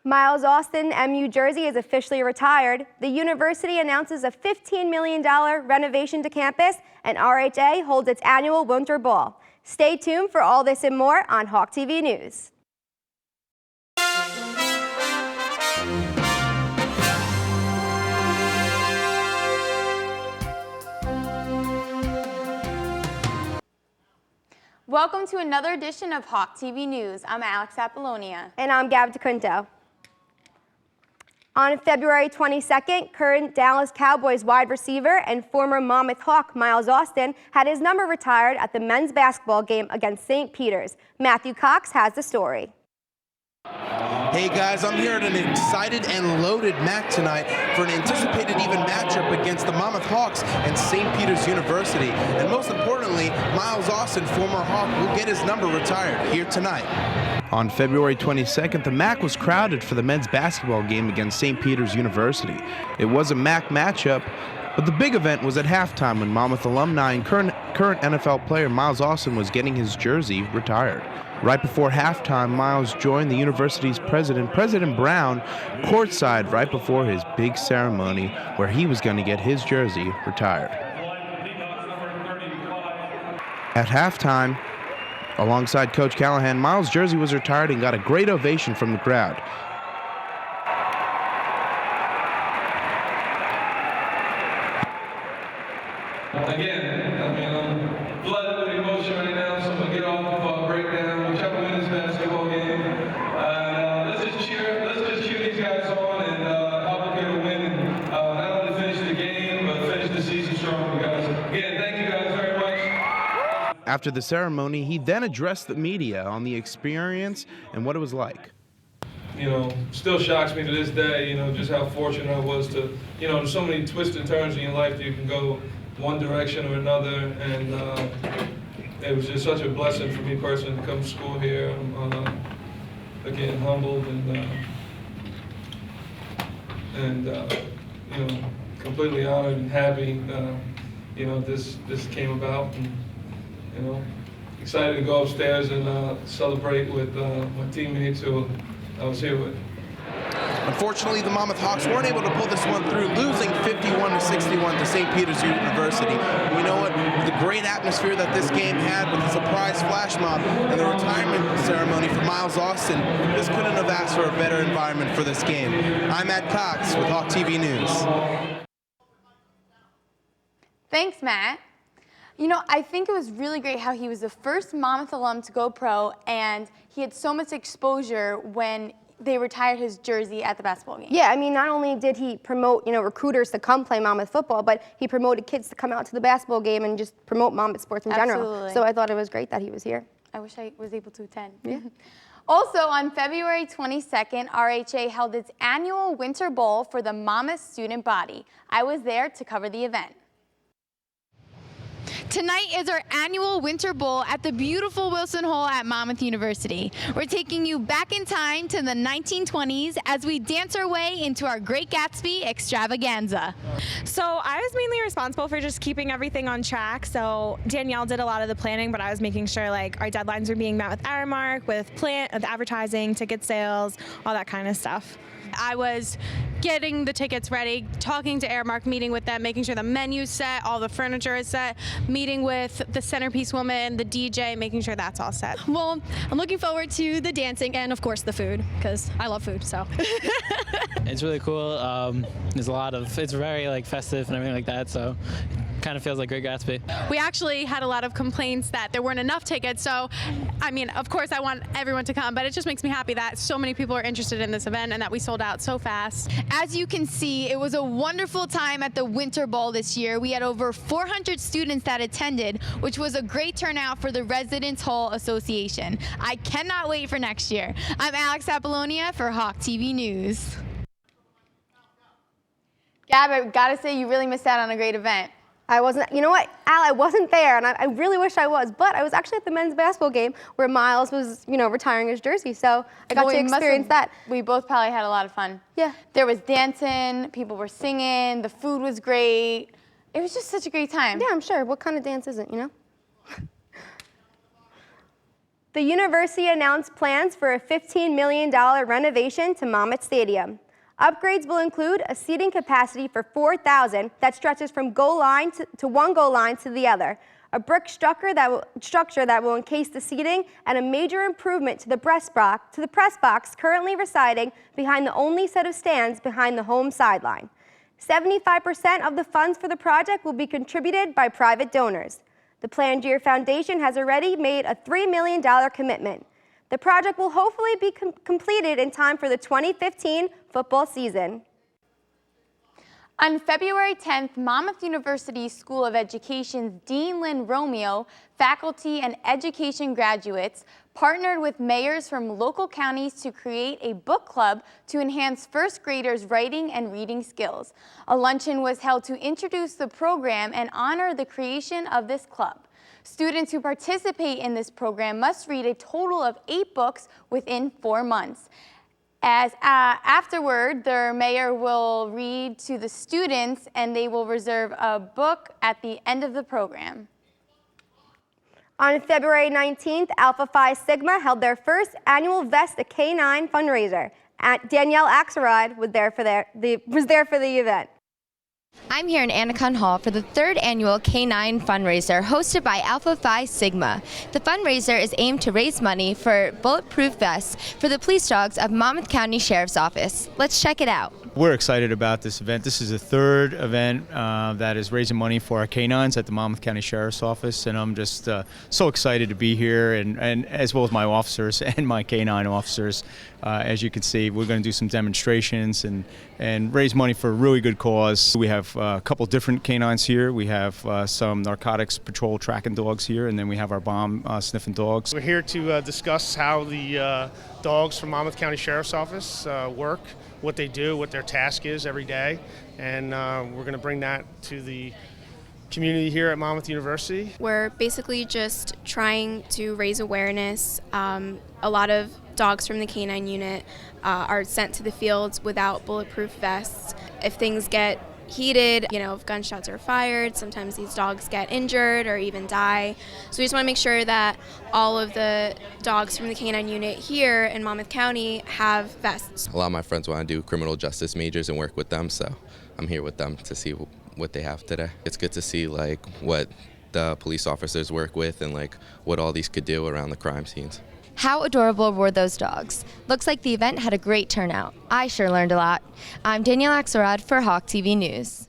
Miles Austin, MU jersey, is officially retired. The university announces a $15 million renovation to campus, and RHA holds its annual Winter Ball. Stay tuned for all this and more on Hawk TV News. Welcome to another edition of Hawk TV News. I'm Alex Apollonia. And I'm Gab DeCunto. On February 22nd, current Dallas Cowboys wide receiver and former Monmouth Hawk Miles Austin had his number retired at the men's basketball game against St. Peter's. Matthew Cox has the story. Hey guys, I'm here at an excited and loaded MAC tonight for an anticipated even matchup against the Monmouth Hawks and St. Peter's University. And most importantly, Miles Austin, former Hawk, will get his number retired here tonight. On February 22nd, the MAC was crowded for the men's basketball game against St. Peter's University. It was a MAC matchup, but the big event was at halftime when Monmouth alumni and current NFL player Miles Austin was getting his jersey retired. Right before halftime, Miles joined the university's president, President Brown, courtside right before his big ceremony where he was going to get his jersey retired. At halftime, alongside Coach Callahan, Miles' jersey was retired and got a great ovation from the crowd. Again, I'm flooded with emotion right now, so I'm going to get off of breakdown, whichever wins this basketball game. Let's just cheer these guys on and help them get a win. Not only finish the game, but finish the season strong, guys. Again, thank you guys very much. After the ceremony, he then addressed the media on the experience and what it was like. You know, still shocks me to this day, you know, just how fortunate I was to, you know, there's so many twists and turns in your life that you can go one direction or another, and it was just such a blessing for me personally to come to school here. I'm again humbled and you know, completely honored and happy. You know, this came about, and you know, excited to go upstairs and celebrate with my teammates who I was here with. Unfortunately, the Monmouth Hawks weren't able to pull this one through, losing 51-61 to St. Peter's University. You know what? The great atmosphere that this game had with the surprise flash mob and the retirement ceremony for Miles Austin, this couldn't have asked for a better environment for this game. I'm Matt Cox with Hawk TV News. Thanks, Matt. You know, I think it was really great how he was the first Monmouth alum to go pro, and he had so much exposure when they retired his jersey at the basketball game. Yeah, I mean, not only did he promote, recruiters to come play Monmouth football, but he promoted kids to come out to the basketball game and just promote Monmouth sports in general. So I thought it was great that he was here. I wish I was able to attend. Yeah. Also, on February 22nd, RHA held its annual Winter Bowl for the Monmouth student body. I was there to cover the event. Tonight is our annual Winter Bowl at the beautiful Wilson Hall at Monmouth University. We're taking you back in time to the 1920s as we dance our way into our Great Gatsby extravaganza. So I was mainly responsible for just keeping everything on track. So Danielle did a lot of the planning, but I was making sure like our deadlines were being met with Aramark, with advertising, ticket sales, all that kind of stuff. I was getting the tickets ready, talking to Aramark, meeting with them, making sure the menu's set, all the furniture is set, meeting with the centerpiece woman, the DJ, making sure that's all set. Well, I'm looking forward to the dancing and, of course, the food, because I love food, so. It's really cool. There's a lot of, it's very like festive and everything like that, so kind of feels like Great Gatsby. We actually had a lot of complaints that there weren't enough tickets, so I mean, of course I want everyone to come, but it just makes me happy that so many people are interested in this event and that we sold out so fast. As you can see, it was a wonderful time at the Winter Bowl this year. We had over 400 students that attended, which was a great turnout for the Residence Hall Association. I cannot wait for next year. I'm Alex Apollonia for Hawk TV News. Gab, I gotta say you really missed out on a great event. I wasn't, you know what, Al, I wasn't there, and I really wish I was, but I was actually at the men's basketball game where Miles was, retiring his jersey, so I got to experience that. We both probably had a lot of fun. Yeah. There was dancing, people were singing, the food was great. It was just such a great time. Yeah, I'm sure. What kind of dance isn't, The university announced plans for a $15 million renovation to Monmouth Stadium. Upgrades will include a seating capacity for 4,000 that stretches from goal line to one goal line to the other, a brick structure that will encase the seating, and a major improvement to the press box currently residing behind the only set of stands behind the home sideline. 75% of the funds for the project will be contributed by private donors. The Plangier Foundation has already made a $3 million commitment. The project will hopefully be completed in time for the 2015 football season. On February 10th, Monmouth University School of Education's Dean Lynn Romeo, faculty and education graduates partnered with mayors from local counties to create a book club to enhance first graders' writing and reading skills. A luncheon was held to introduce the program and honor the creation of this club. Students who participate in this program must read a total of 8 books within 4 months. Afterward, their mayor will read to the students and they will reserve a book at the end of the program. On February 19th, Alpha Phi Sigma held their first annual Vest a K9 fundraiser. Danielle Axelrod was there for the event. I'm here in Anacon Hall for the 3rd annual K9 fundraiser hosted by Alpha Phi Sigma. The fundraiser is aimed to raise money for bulletproof vests for the police dogs of Monmouth County Sheriff's Office. Let's check it out. We're excited about this event. This is the 3rd event that is raising money for our canines at the Monmouth County Sheriff's Office, and I'm just so excited to be here, and as well as my officers and my canine officers. As you can see, we're going to do some demonstrations and raise money for a really good cause. We have a couple different canines here. We have some narcotics patrol tracking dogs here, and then we have our bomb sniffing dogs. We're here to discuss how the dogs from Monmouth County Sheriff's Office work, what they do, what their task is every day, and we're going to bring that to the community here at Monmouth University. We're basically just trying to raise awareness. A lot of dogs from the canine unit are sent to the fields without bulletproof vests. If things get heated, if gunshots are fired, sometimes these dogs get injured or even die. So we just want to make sure that all of the dogs from the canine unit here in Monmouth County have vests. A lot of my friends want to do criminal justice majors and work with them, so I'm here with them to see what they have today. It's good to see what the police officers work with and what all these could do around the crime scenes. How adorable were those dogs? Looks like the event had a great turnout. I sure learned a lot. I'm Danielle Axelrod for Hawk TV News.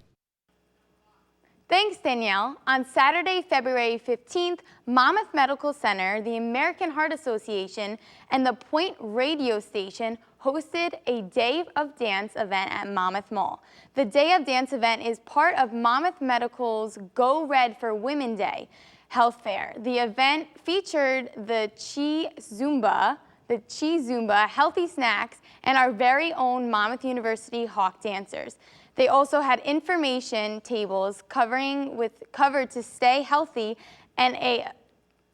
Thanks, Danielle. On Saturday, February 15th, Monmouth Medical Center, the American Heart Association, and the Point radio station hosted a Day of Dance event at Monmouth Mall. The Day of Dance event is part of Monmouth Medical's Go Red for Women Day health fair. The event featured the Chi Zumba, healthy snacks, and our very own Monmouth University Hawk dancers. They also had information tables covered to stay healthy and a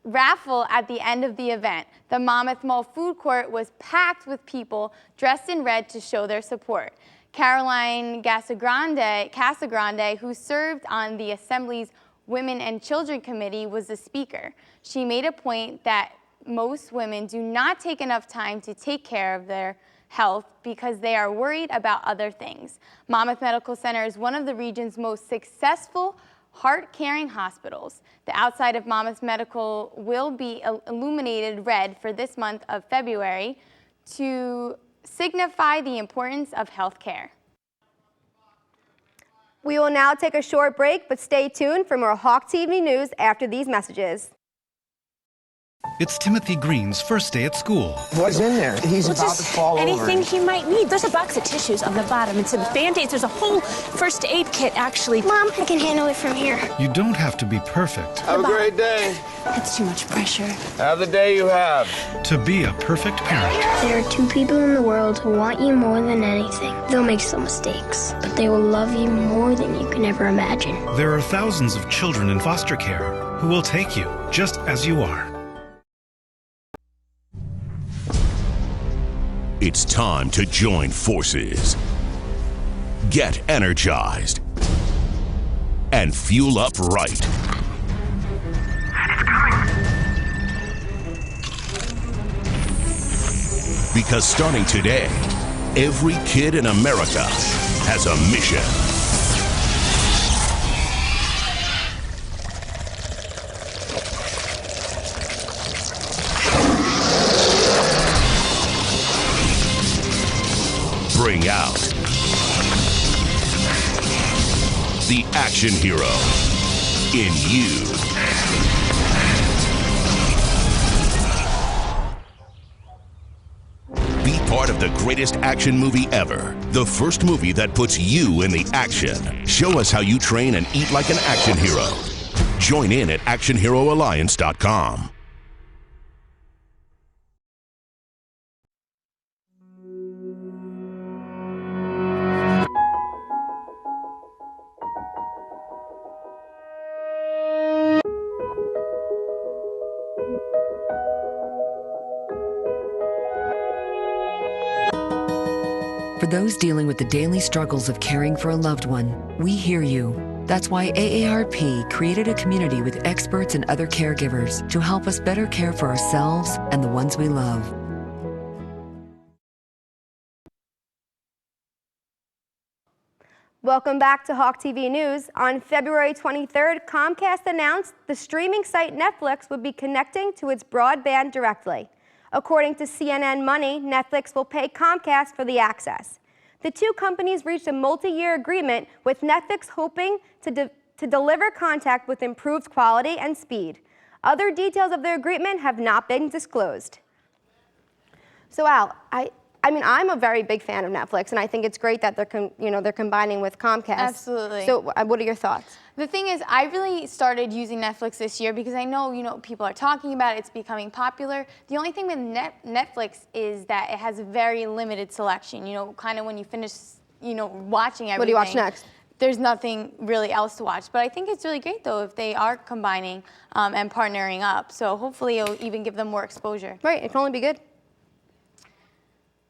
raffle at the end of the event. The Monmouth Mall food court was packed with people dressed in red to show their support. Caroline Casagrande, who served on the Assembly's Women and Children Committee, was the speaker. She made a point that most women do not take enough time to take care of their health because they are worried about other things. Monmouth Medical Center is one of the region's most successful heart-caring hospitals. The outside of Monmouth Medical will be illuminated red for this month of February to signify the importance of health care. We will now take a short break, but stay tuned for more Hawk TV News after these messages. It's Timothy Green's first day at school. What's in there? He's about to fall over. Anything he might need. There's a box of tissues on the bottom and some Band-Aids. There's a whole first aid kit, actually. Mom, I can handle it from here. You don't have to be perfect. Have a great day. That's too much pressure. Have the day you have. To be a perfect parent. There are 2 people in the world who want you more than anything. They'll make some mistakes, but they will love you more than you can ever imagine. There are thousands of children in foster care who will take you just as you are. It's time to join forces. Get energized. And fuel up right. Because starting today, every kid in America has a mission. Bring out the action hero in you. Be part of the greatest action movie ever. The first movie that puts you in the action. Show us how you train and eat like an action hero. Join in at actionheroalliance.com. For those dealing with the daily struggles of caring for a loved one, we hear you. That's why AARP created a community with experts and other caregivers to help us better care for ourselves and the ones we love. Welcome back to Hawk TV News. On February 23rd, Comcast announced the streaming site Netflix would be connecting to its broadband directly. According to CNN Money, Netflix will pay Comcast for the access. The two companies reached a multi-year agreement, with Netflix hoping to deliver content with improved quality and speed. Other details of the agreement have not been disclosed. So Al, I mean, I'm a very big fan of Netflix, and I think it's great that they're combining with Comcast. Absolutely. So what are your thoughts? The thing is, I really started using Netflix this year because I know, people are talking about it, it's becoming popular. The only thing with Netflix is that it has a very limited selection. Kind of when you finish, watching everything. What do you watch next? There's nothing really else to watch. But I think it's really great, though, if they are combining and partnering up. So hopefully it'll even give them more exposure. Right, it can only be good.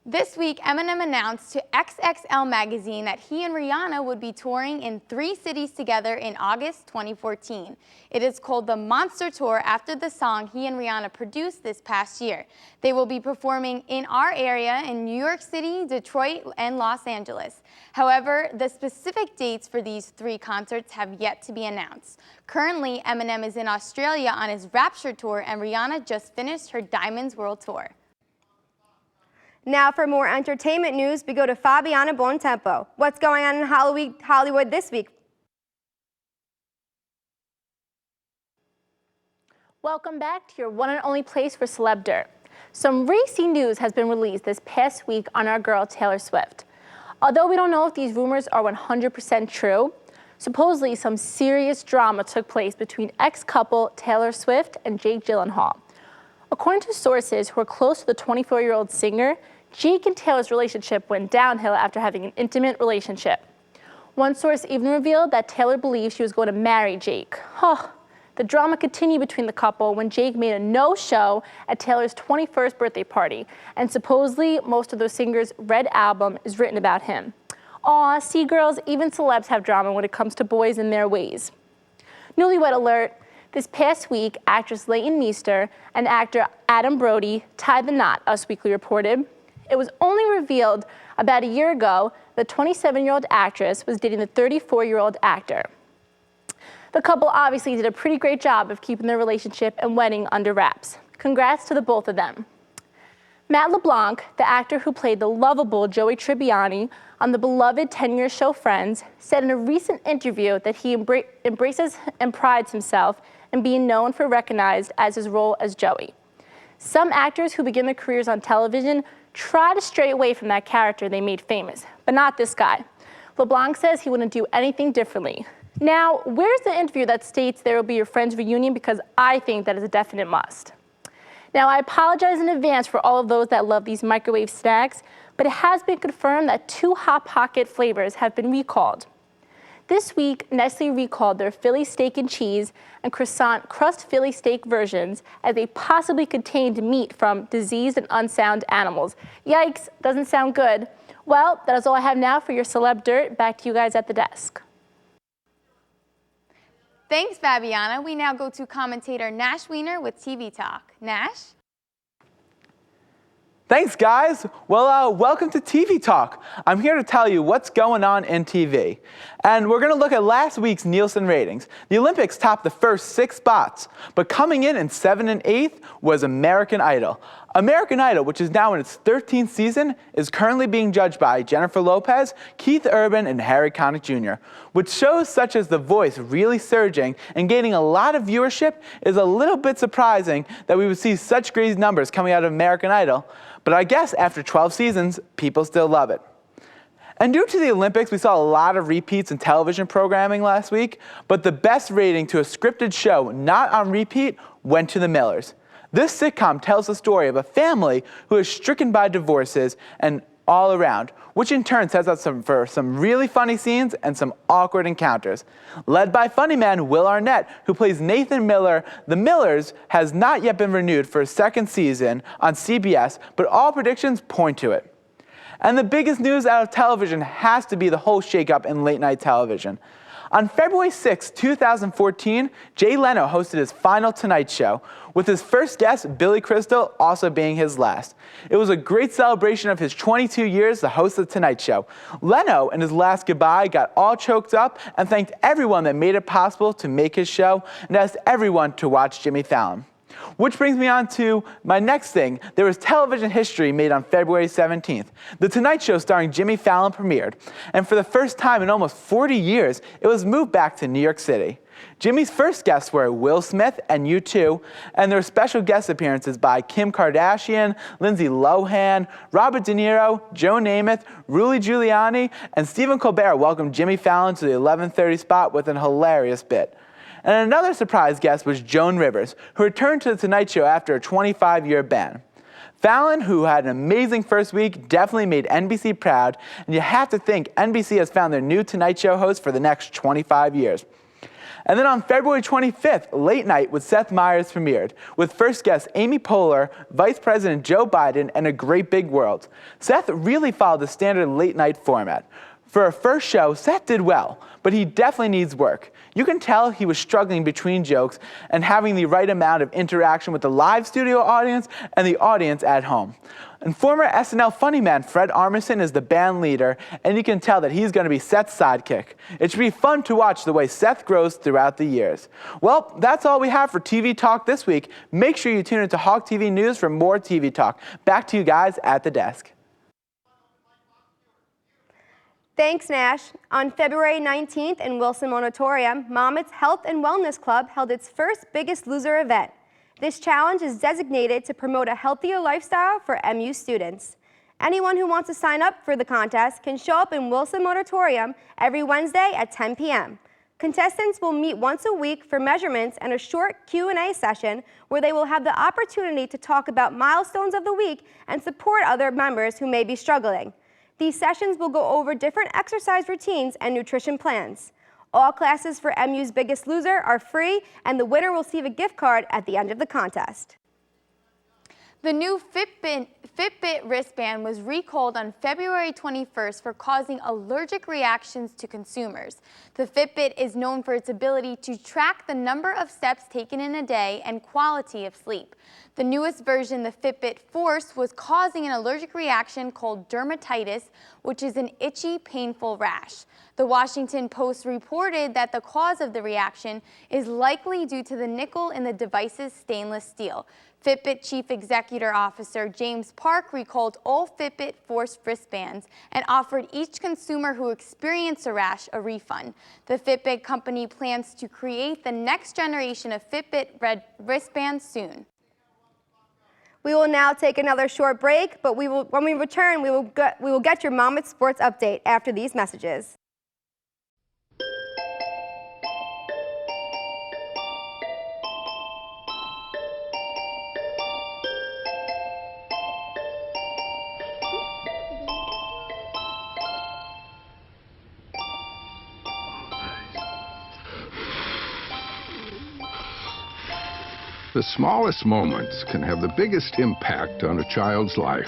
This week, Eminem announced to XXL Magazine that he and Rihanna would be touring in 3 cities together in August 2014. It is called the Monster Tour after the song he and Rihanna produced this past year. They will be performing in our area in New York City, Detroit, and Los Angeles. However, the specific dates for these 3 concerts have yet to be announced. Currently, Eminem is in Australia on his Rapture Tour, and Rihanna just finished her Diamonds World Tour. Now for more entertainment news, we go to Fabiana Bontempo. What's going on in Hollywood this week? Welcome back to your one and only place for Celeb Dirt. Some racy news has been released this past week on our girl Taylor Swift. Although we don't know if these rumors are 100% true, supposedly some serious drama took place between ex-couple Taylor Swift and Jake Gyllenhaal. According to sources who are close to the 24-year-old singer, Jake and Taylor's relationship went downhill after having an intimate relationship. One source even revealed that Taylor believed she was going to marry Jake. The drama continued between the couple when Jake made a no-show at Taylor's 21st birthday party, and supposedly most of the singer's Red album is written about him. Aw, see girls, even celebs have drama when it comes to boys and their ways. Newlywed alert. This past week, actress Leighton Meester and actor Adam Brody tied the knot, Us Weekly reported. It was only revealed about a year ago the 27-year-old actress was dating the 34-year-old actor. The couple obviously did a pretty great job of keeping their relationship and wedding under wraps. Congrats to the both of them. Matt LeBlanc, the actor who played the lovable Joey Tribbiani on the beloved 10-year show Friends, said in a recent interview that he embraces and prides himself in being known for recognized as his role as Joey. Some actors who begin their careers on television try to stray away from that character they made famous, but not this guy. LeBlanc says he wouldn't do anything differently. Now, where's the interview that states there will be your Friends reunion? Because I think that is a definite must. Now, I apologize in advance for all of those that love these microwave snacks, but it has been confirmed that 2 Hot Pocket flavors have been recalled. This week, Nestle recalled their Philly steak and cheese and croissant crust Philly steak versions as they possibly contained meat from diseased and unsound animals. Yikes, doesn't sound good. Well, that is all I have now for your Celeb Dirt. Back to you guys at the desk. Thanks, Fabiana. We now go to commentator Nash Wiener with TV Talk. Nash? Thanks, guys. Well, welcome to TV Talk. I'm here to tell you what's going on in TV. And we're going to look at last week's Nielsen ratings. The Olympics topped the first 6 spots, but coming in 7th and 8th was American Idol. American Idol, which is now in its 13th season, is currently being judged by Jennifer Lopez, Keith Urban, and Harry Connick Jr. With shows such as The Voice really surging and gaining a lot of viewership, it is a little bit surprising that we would see such great numbers coming out of American Idol. But I guess after 12 seasons, people still love it. And due to the Olympics, we saw a lot of repeats in television programming last week, but the best rating to a scripted show not on repeat went to The Millers. This sitcom tells the story of a family who is stricken by divorces and all around, which in turn sets up for some really funny scenes and some awkward encounters. Led by funny man Will Arnett, who plays Nathan Miller, The Millers has not yet been renewed for a 2nd season on CBS, but all predictions point to it. And the biggest news out of television has to be the whole shakeup in late-night television. On February 6, 2014, Jay Leno hosted his final Tonight Show, with his first guest, Billy Crystal, also being his last. It was a great celebration of his 22 years to host The Tonight Show. Leno, in his last goodbye, got all choked up and thanked everyone that made it possible to make his show and asked everyone to watch Jimmy Fallon. Which brings me on to my next thing. There was television history made on February 17th. The Tonight Show starring Jimmy Fallon premiered, and for the first time in almost 40 years, it was moved back to New York City. Jimmy's first guests were Will Smith and U2, and there were special guest appearances by Kim Kardashian, Lindsay Lohan, Robert De Niro, Joe Namath, Rudy Giuliani, and Stephen Colbert welcomed Jimmy Fallon to the 11:30 spot with an hilarious bit. And another surprise guest was Joan Rivers, who returned to The Tonight Show after a 25-year ban. Fallon, who had an amazing first week, definitely made NBC proud, and you have to think NBC has found their new Tonight Show host for the next 25 years. And then on February 25th, Late Night with Seth Meyers premiered, with first guest Amy Poehler, Vice President Joe Biden, and A Great Big World. Seth really followed the standard late night format. For a first show, Seth did well, but he definitely needs work. You can tell he was struggling between jokes and having the right amount of interaction with the live studio audience and the audience at home. And former SNL funny man Fred Armisen is the band leader, and you can tell that he's going to be Seth's sidekick. It should be fun to watch the way Seth grows throughout the years. Well, that's all we have for TV Talk this week. Make sure you tune into Hawk TV News for more TV Talk. Back to you guys at the desk. Thanks, Nash. On February 19th in Wilson Auditorium, Monmouth's Health and Wellness Club held its first Biggest Loser event. This challenge is designated to promote a healthier lifestyle for MU students. Anyone who wants to sign up for the contest can show up in Wilson Auditorium every Wednesday at 10 p.m. Contestants will meet once a week for measurements and a short Q&A session where they will have the opportunity to talk about milestones of the week and support other members who may be struggling. These sessions will go over different exercise routines and nutrition plans. All classes for MU's Biggest Loser are free, and the winner will receive a gift card at the end of the contest. The new Fitbit wristband was recalled on February 21st for causing allergic reactions to consumers. The Fitbit is known for its ability to track the number of steps taken in a day and quality of sleep. The newest version, the Fitbit Force, was causing an allergic reaction called dermatitis, which is an itchy, painful rash. The Washington Post reported that the cause of the reaction is likely due to the nickel in the device's stainless steel. Fitbit Chief Executive Officer James Park recalled all Fitbit Force wristbands and offered each consumer who experienced a rash a refund. The Fitbit company plans to create the next generation of Fitbit wristbands soon. We will now take another short break, but when we return, we will get your Monmouth Sports Update after these messages. The smallest moments can have the biggest impact on a child's life.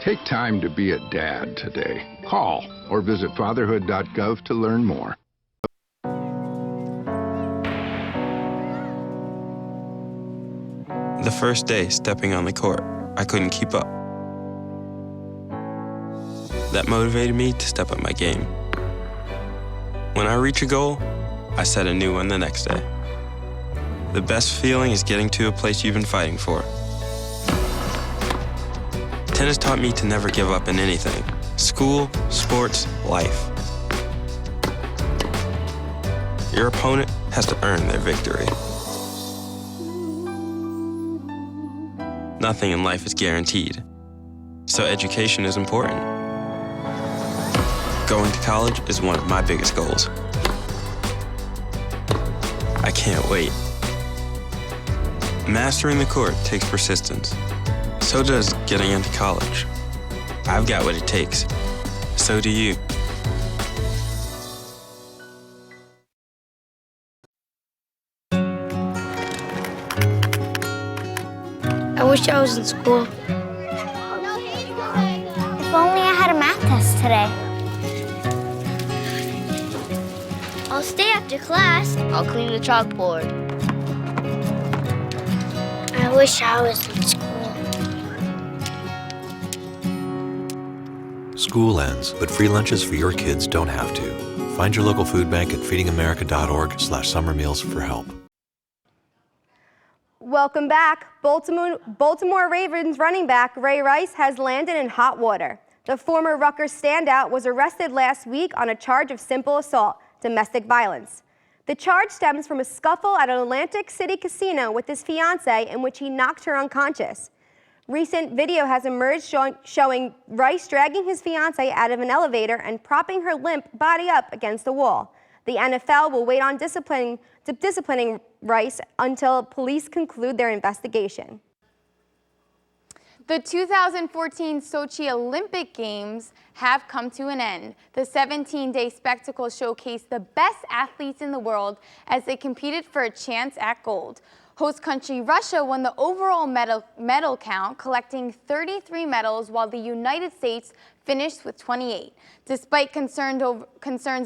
Take time to be a dad today. Call or visit fatherhood.gov to learn more. The first day stepping on the court, I couldn't keep up. that motivated me to step up my game. When I reach a goal, I set a new one the next day. The best feeling is getting to a place you've been fighting for. Tennis taught me to never give up in anything: school, sports, life. Your opponent has to earn their victory. Nothing in life is guaranteed, so education is important. Going to college is one of my biggest goals. I can't wait. Mastering the court takes persistence. So does getting into college. I've got what it takes. So do you. I wish I was in school. If only I had a math test today. I'll stay after class. I'll clean the chalkboard. I wish I was in school. School ends, but free lunches for your kids don't have to. Find your local food bank at feedingamerica.org/summer meals for help. Welcome back. Baltimore Ravens running back Ray Rice has landed in hot water. The former Rutgers standout was arrested last week on a charge of simple assault, domestic violence. The charge stems from a scuffle at an Atlantic City casino with his fiancée in which he knocked her unconscious. Recent video has emerged showing Rice dragging his fiancée out of an elevator and propping her limp body up against the wall. The NFL will wait on disciplining Rice until police conclude their investigation. The 2014 Sochi Olympic Games have come to an end. The 17-day spectacle showcased the best athletes in the world as they competed for a chance at gold. Host country Russia won the overall medal count, collecting 33 medals, while the United States finished with 28. Despite concerns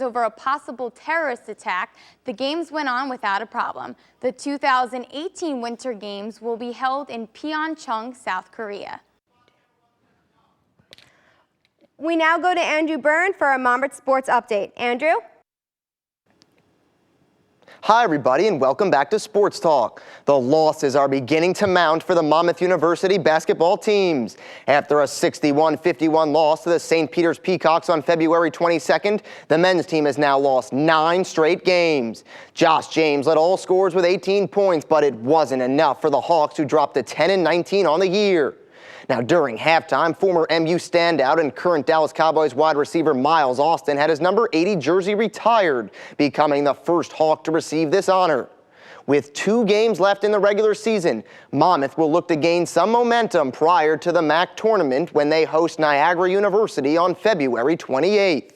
over a possible terrorist attack, the Games went on without a problem. The 2018 Winter Games will be held in Pyeongchang, South Korea. We now go to Andrew Byrne for a Monmouth Sports Update. Andrew? Hi, everybody, and welcome back to Sports Talk. The losses are beginning to mount for the Monmouth University basketball teams. After a 61-51 loss to the St. Peter's Peacocks on February 22nd, the men's team has now lost 9 straight games. Josh James led all scorers with 18 points, but it wasn't enough for the Hawks, who dropped to 10-19 on the year. Now, during halftime, former MU standout and current Dallas Cowboys wide receiver Miles Austin had his number 80 jersey retired, becoming the first Hawk to receive this honor. With 2 games left in the regular season, Monmouth will look to gain some momentum prior to the MAC tournament when they host Niagara University on February 28th.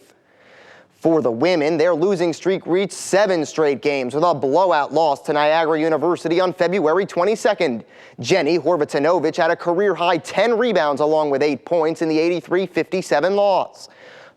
For the women, their losing streak reached 7 straight games with a blowout loss to Niagara University on February 22nd. Jenny Horvatinovich had a career-high 10 rebounds along with 8 points in the 83-57 loss.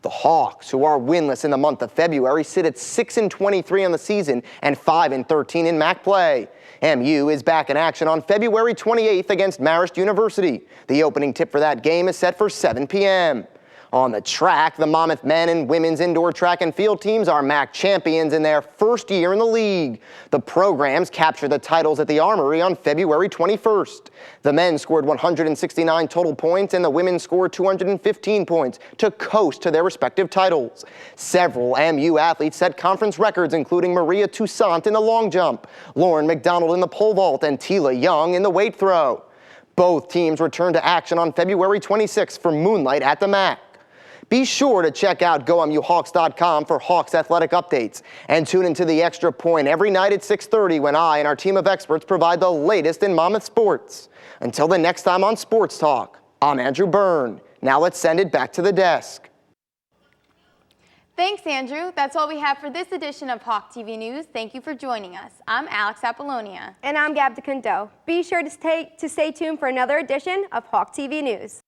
The Hawks, who are winless in the month of February, sit at 6-23 on the season and 5-13 in MAC play. MU is back in action on February 28th against Marist University. The opening tip for that game is set for 7 p.m. On the track, the Monmouth men and women's indoor track and field teams are MAC champions in their first year in the league. The programs captured the titles at the Armory on February 21st. The men scored 169 total points and the women scored 215 points to coast to their respective titles. Several MU athletes set conference records, including Maria Toussaint in the long jump, Lauren McDonald in the pole vault, and Tila Young in the weight throw. Both teams return to action on February 26th for Moonlight at the MAC. Be sure to check out GoMUHawks.com for Hawks athletic updates and tune into The Extra Point every night at 6:30 when I and our team of experts provide the latest in Monmouth sports. Until the next time on Sports Talk, I'm Andrew Byrne. Now let's send it back to the desk. Thanks, Andrew. That's all we have for this edition of Hawk TV News. Thank you for joining us. I'm Alex Apollonia. And I'm Gab DeCunto. Be sure to stay tuned for another edition of Hawk TV News.